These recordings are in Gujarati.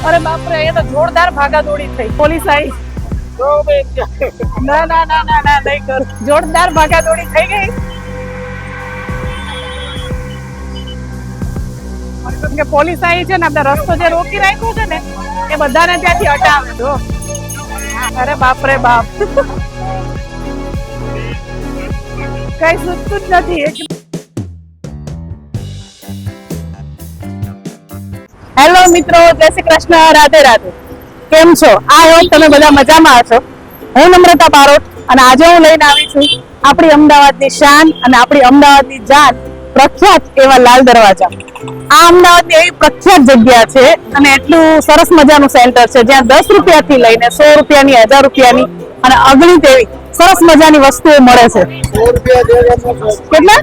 અરે બાપરે, અહીંયા તો જોરદાર ભાગાદોડી થઈ. પોલીસ આવી. ના ના ના ના ના નહીં કર. જોરદાર ભાગાદોડી થઈ ગઈ. કેમ કે પોલીસ આવી છે ને, આપણે રસ્તો જે રોકી રાખ્યો છે ને એ બધાને ત્યાંથી હટાવે તો. અરે બાપરે બાપ, કઈ સુચતું જ નથી. હેલો મિત્રો, જય શ્રી કૃષ્ણ, રાધે રાધે. કેમ છો? આ હોપ તમે બધા મજામાં હશો. હું નમ્રતા બારોટ અને આજે હું લઈને આવી છું આપણી અમદાવાદની શાન અને આપણી અમદાવાદની જાન, પ્રખ્યાત એવા લાલ દરવાજા. આ અમદાવાદની એવી પ્રખ્યાત જગ્યા છે અને એટલું સરસ મજાનું સેન્ટર છે જ્યાં 10 રૂપિયાથી લઈને 100 રૂપિયાની, 1000 રૂપિયાની અને અગણિત એવી સરસ મજાની વસ્તુઓ મળે છે. કેટલા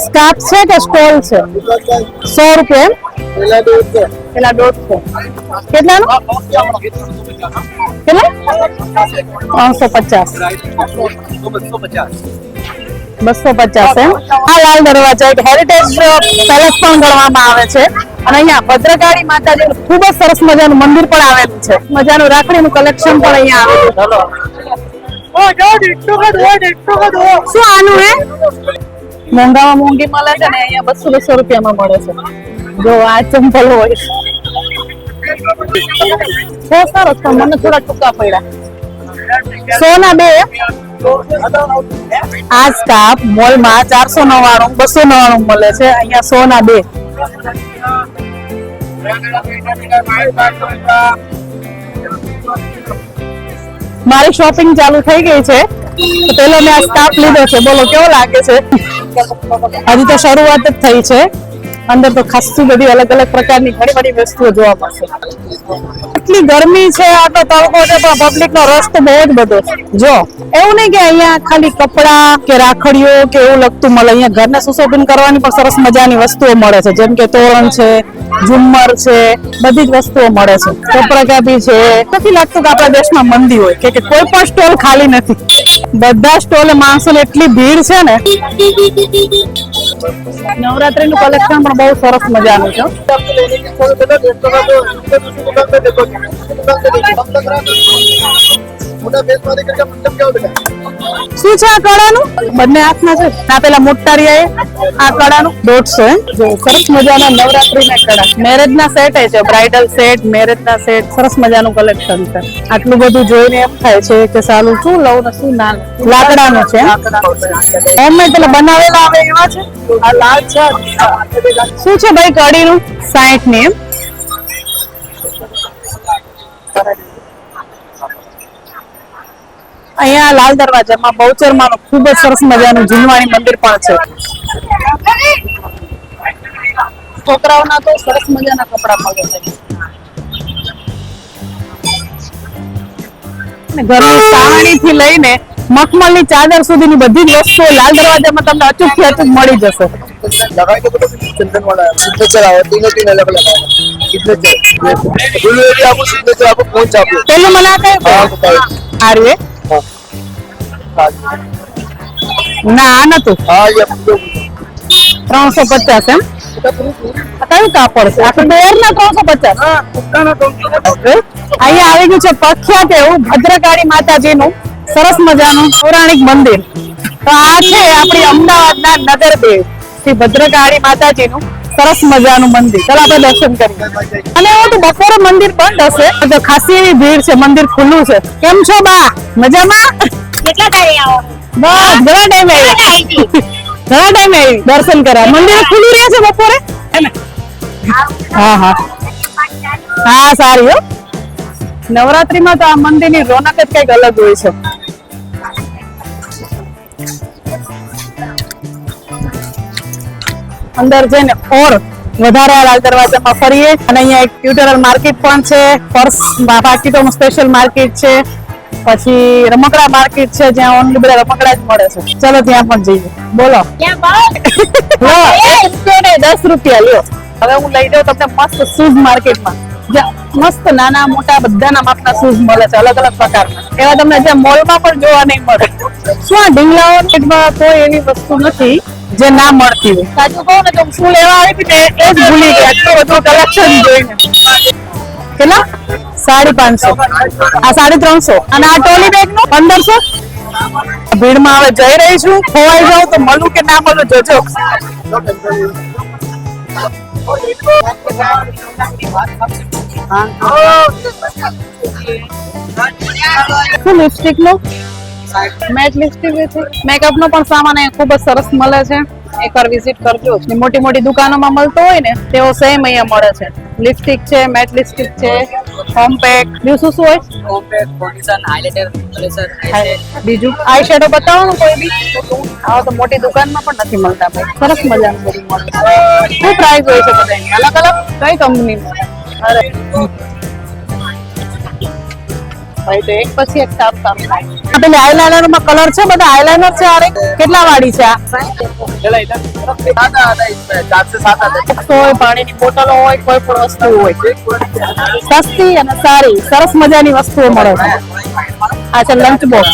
સ્ટાફ છે કે સ્ટોલ છે? 100 રૂપિયા પેલા 150. કેટલાનું? કેટલા? 250 એમ. આ લાલ દરવાજા એક હેરિટેજ પેલેસ પણ ગણવામાં આવે છે અને અહીંયા ભદ્રકાળી માતાજી ખૂબ જ સરસ મજાનું મંદિર પણ આવેલું છે. મજાનું રાખડીનું કલેક્શન પણ અહીંયા આવેલું છે. શું આનું હે? મોંઘામાં મોંઘી મળે છે ને અહીંયા 200 રૂપિયામાં મળે છે. જો આ ચંપલ હોય બહુ સરસ, પણ મને થોડા ટૂંકા પડ્યા. 100 ના 2. આ સ્કાર્ફ મોલમાં 499, 299 મળે છે, અહીંયા 100 ના 2. મારી શોપિંગ ચાલુ થઈ ગઈ છે. પેલો મેં આ સ્કાર્ફ લીધો છે. બોલો કેવો લાગે છે? હજી તો શરૂઆત જ થઈ છે. અંદર તો ખાસી બધી અલગ અલગ પ્રકારની ઘણી બધી વસ્તુઓ જોવા મળશે. એટલી ગરમી છે, આટલો તડકો છે, પણ પબ્લિક નો રસ તો બહુ જ બધો છે. જો એવું નહીં કે અહીંયા ખાલી કપડા કે રાખડીઓ કે એવું લગતું મળે. અહીંયા ઘરને સુશોભન કરવાની પણ સરસ મજાની વસ્તુઓ મળે છે, જેમ કે તોરણ છે, ઝુમ્મર છે, બધી જ વસ્તુઓ મળે છે. કપડાકાપી છે. નથી લાગતું કે આપણા દેશમાં મંદી હોય કે કોઈ પણ સ્ટોલ ખાલી નથી. બધા સ્ટોલે માણસોની એટલી ભીડ છે ને. નવરાત્રીનું કલેક્શન પણ બહુ સરસ મજાનું છે. શું છે આ કડાનું? બંને હાથમાં છે. આ પેલા મોટા આ કડાનું 150. જો સરસ મજાના નવરાત્રીના કડા, મેરેજ ના સેટ છે, બ્રાઇડલ સેટ, મેરેજ ના સેટ, સરસ મજાનું કલેક્શન છે. આટલું બધું જોઈને એમ થાય છે કે સાલું શું લઉં ને શું ના. લાકડાનું છે, હોમમેડ પેલા બનાવેલા આવે એવા છે. આ લાલ છે. શું છે ભાઈ કડીનું? 60 ની. અહીંયા લાલ દરવાજામાં બહુચરમાનું ખૂબ જ સરસ મજાનું ઝીણવાણી મંદિર પણ છે. છોકરાઓના તો સરસ મજાના કપડા મળે છે. ઘરની સાવણી થી લઈને મખમલની ચાદર સુધીની બધી જ વસ્તુઓ લાલ દરવાજામાં તમને અચૂકથી અચૂક મળી જશે. પેલું મને આ કઈ ના આ નતું. 350 એમ. કયું કાપડ છે? આખું બેર ના 350. અહીંયા આવી ગયું છે પ્રખ્યાત એવું ભદ્રકાળી માતાજીનું સરસ મજાનું પૌરાણિક મંદિર. તો આ છે આપણી અમદાવાદના નગરદેવ શ્રી ભદ્રકાળી માતાજીનું સરસ મજાનું મંદિર. ચાલો આપણે દર્શન કરીએ. અને એવું તો બપોરે મંદિર બંધ હશે, તો ખાસી એવી ભીડ છે. મંદિર ખુલ્લું છે. કેમ છો બા? મજામાં? કેટલા ટાઈમે આવો? બસ ઘણા ટાઈમે આવી દર્શન કરવા. મંદિર ખુલ્લું રહે છે બપોરે? હા હા હા, સારી હો. નવરાત્રીમાં તો આ મંદિરની રોનક જ કઈક અલગ હોય છે. અંદર જઈને ઓર વધારે લાલ દરવાજામાં ફરીએ. અને અહીંયા એક ટ્યુટોરિયલ માર્કેટ પણ છે. પર્સ પાકીટોનું સ્પેશિયલ માર્કેટ છે. પછી રમકડા માર્કેટ છે જ્યાં ઓનલી બધા રમકડા જ મળે છે. ચલો ત્યાં પણ જઈએ. બોલો 10 રૂપિયા લ્યો. હવે હું લઈ જાઉં તમને મસ્ત શૂઝ માર્કેટમાં, જ્યાં મસ્ત નાના મોટા બધાના માપના શૂઝ મળે છે, અલગ અલગ પ્રકારના. એવા તમને જ્યાં મોલમાં પણ જોવા નહીં મળે. શું આ ઢીંગલાઓમાં કોઈ એવી વસ્તુ નથી જે ના મળતી હોય. સાચું કહું ને તો શું લેવા આવી હતી ને એ જ ભૂલી ગયા. એટલું બધું કલેક્શન જોઈને. કેટલા? 550. આ 350. અને આ ટોલી બેગ નું 1500. ભીડમાં હવે જઈ રહી છું. ખોવાઈ જાઉં તો મળું કે ના મળું જોજો. શું લિપસ્ટિક નું? મેટ લિપસ્ટિક છે. મેકઅપ નો પણ સામાન ખૂબ જ સરસ મળે છે. એકવાર વિઝિટ કરજો. મોટી મોટી દુકાનોમાં મળતો હોય ને તેવો સેમ અહીંયા મળે છે. લિપસ્ટિક છે, મેટ લિપસ્ટિક છે, કોમ્પેક્ટ. બીજું શું હોય? Compact, foundation, highlighter, blazer. બીજું આઈ શેડો બતાવો ને કોઈ બી. આવો તો મોટી દુકાનમાં પણ નથી મળતા ભાઈ. સરસ મજાનું બધું મળે. શું પ્રાઇસ હોય છે બધાની? અલગ અલગ? કઈ કંપની? અરે ભાઈ તો એક પછી એક સાફ સાફ થાય. આ પેલી આઈલાઇનર માં કલર છે બધા આઈલાઇનર છે. અરે કેટલા વાળી છે આ? 100 હોય. પાણીની બોટલો હોય, કોઈ પણ વસ્તુ હોય, સસ્તી અને સારી સરસ મજાની વસ્તુઓ મળે છે. આ છે લંચ બોક્સ.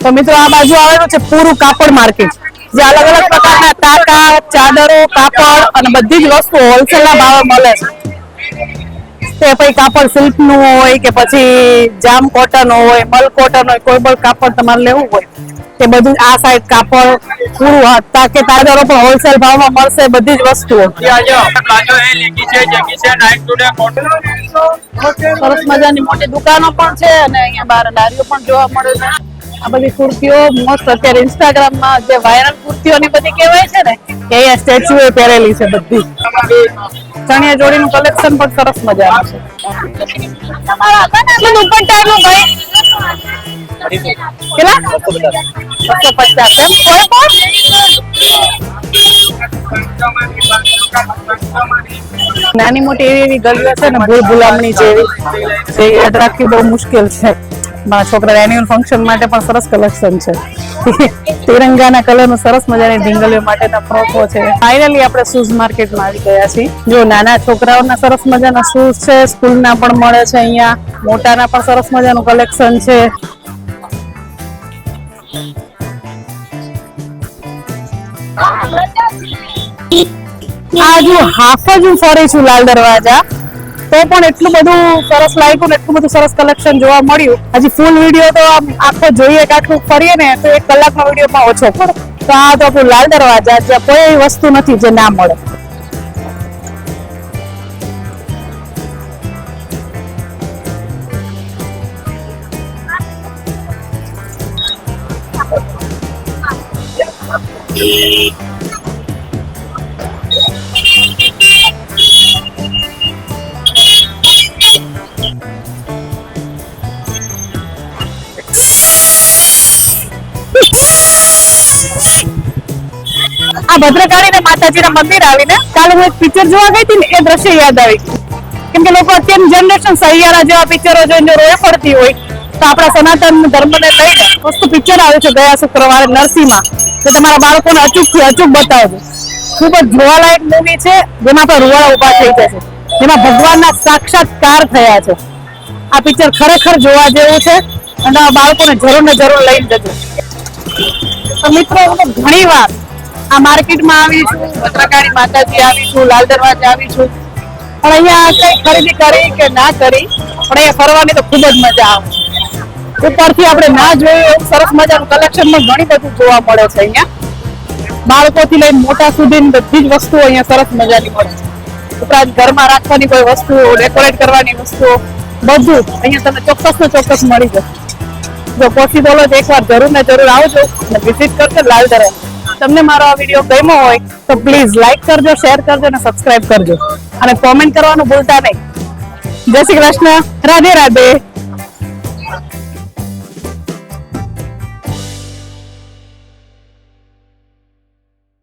તો મિત્રો આ બાજુ આવેલું છે પૂરું કાપડ માર્કેટ, જે અલગ અલગ પ્રકારના ટાકા, ચાદરો, કાપડ અને બધી જ વસ્તુ હોલસેલ ના ભાવે મળે છે. તે પછી કાપડ સિલ્ક નું હોય કે પછી જામ કોટન હોય, મલ કોટન હોય, કોઈ પણ કાપડ તમારે લેવું હોય તે બધું આ સાઈડ કાપડ પૂરું તાકે ચાદરો પણ હોલસેલ ભાવમાં મળશે. બધી જ વસ્તુઓ સરસ મજાની મોટી દુકાનો પણ છે અને અહીંયા બહાર લારીઓ પણ જોવા મળે છે. આ બધી કુર્તીઓ મસ્ત અત્યારે ઇન્સ્ટાગ્રામ માં જે વાયરલ કુર્તીઓની બધી કહેવાય છે ને કે અહીંયા સ્ટેચ્યુ એ પહેરેલી છે. બધી ચણિયા જોડીનું કલેક્શન પણ સરસ મજાનું છે. તમારા હતા ને દુપટ્ટાનું ભાઈ કેટલા? 250. એમ કોઈ પણ નાની મોટી એવી ગલીઓ છે ને ભૂલ ભૂલામણી જેવી, તે યાદ રાખવી બહુ મુશ્કેલ છે. મારા છોકરા એન્યુઅલ ફંક્શન માટે પણ સરસ કલેક્શન છે. તિરંગાના કલરનું સરસ મજાની ઢીંગલીઓ માટેના ફ્રોકો છે. ફાઇનલી આપણે શૂઝ માર્કેટમાં આવી ગયા છીએ. જો નાના છોકરાઓના સરસ મજાના શૂઝ છે, સ્કૂલના પણ મળે છે અહીંયા, મોટાના પણ સરસ મજાનું કલેક્શન છે. આ જો હાફ જ હું ફરી છું લાલ દરવાજા, તો પણ એટલું બધું સરસ લાગ્યું ને એટલું બધું સરસ કલેક્શન જોવા મળ્યું. હજી ફૂલ વિડીયો તો આખો જોઈએ કે આટલું ફરીએ ને તો 1 કલાકનો વિડીયો પણ ઓછો પડે. તો આ તો આપણું લાલ દરવાજા, જ્યાં કોઈ વસ્તુ નથી જે ના મળે. આ ભદ્રકાળી ને માતાજીના મંદિર આવીને કાલે હું એક પિક્ચર જોવા ગઈ હતી ને એ દ્રશ્ય યાદ આવી. કેમ કે લોકો અત્યારની જનરેશન સહિયારા જેવા પિક્ચરો જોઈને રોએ પડતી હોય, તો આપણા સનાતન ધર્મને લઈને મસ્ત પિક્ચર આવ્યું છે ગયા શુક્રવારે નરસિંહમાં. તો તમારા બાળકોને અચૂકથી અચૂક બતાવજો. ખૂબ જ જોવાલાયક મૂવી છે, જેમાં પણ રૂવાડા ઉભા થઈ જશે, જેમાં ભગવાનના સાક્ષાત્કાર થયા છે. આ પિક્ચર ખરેખર જોવા જેવું છે અને બાળકોને જરૂર ને જરૂર લઈને જજો. તો મિત્રો હું ઘણી વાર આ માર્કેટમાં આવી છું, ભદ્રકાળી માતાજી આવી છું, લાલ દરવાજા આવી છું, પણ અહીંયા કઈ ખરીદી કરી કે ના કરી, પણ અહીંયા ફરવાની તો ખૂબ જ મજા આવે. ઉપરથી આપણે ના જોયું એવું સરસ મજાનું કલેક્શન પણ ઘણી બધું જોવા મળે છે. અહીંયા બાળકોથી લઈને મોટા સુધીની બધી જ વસ્તુઓ અહીંયા સરસ મજાની મળે છે. ઉપરાંત ઘરમાં રાખવાની કોઈ વસ્તુ, ડેકોરેટ કરવાની વસ્તુઓ, બધું અહીંયા તમને ચોક્કસ ને ચોક્કસ મળી જશે. જો પોસિબલ હોય તો એકવાર જરૂર ને જરૂર આવજો અને વિઝિટ કરજો લાલ દરવાજા. તમને મારો આ વિડીયો ગમ્યો હોય તો પ્લીઝ લાઈક કરજો, શેર કરજો અને સબસ્ક્રાઇબ કરજો અને કોમેન્ટ કરવાનું ભૂલતા નહીં. જય શ્રી કૃષ્ણ, રાધે રાધે.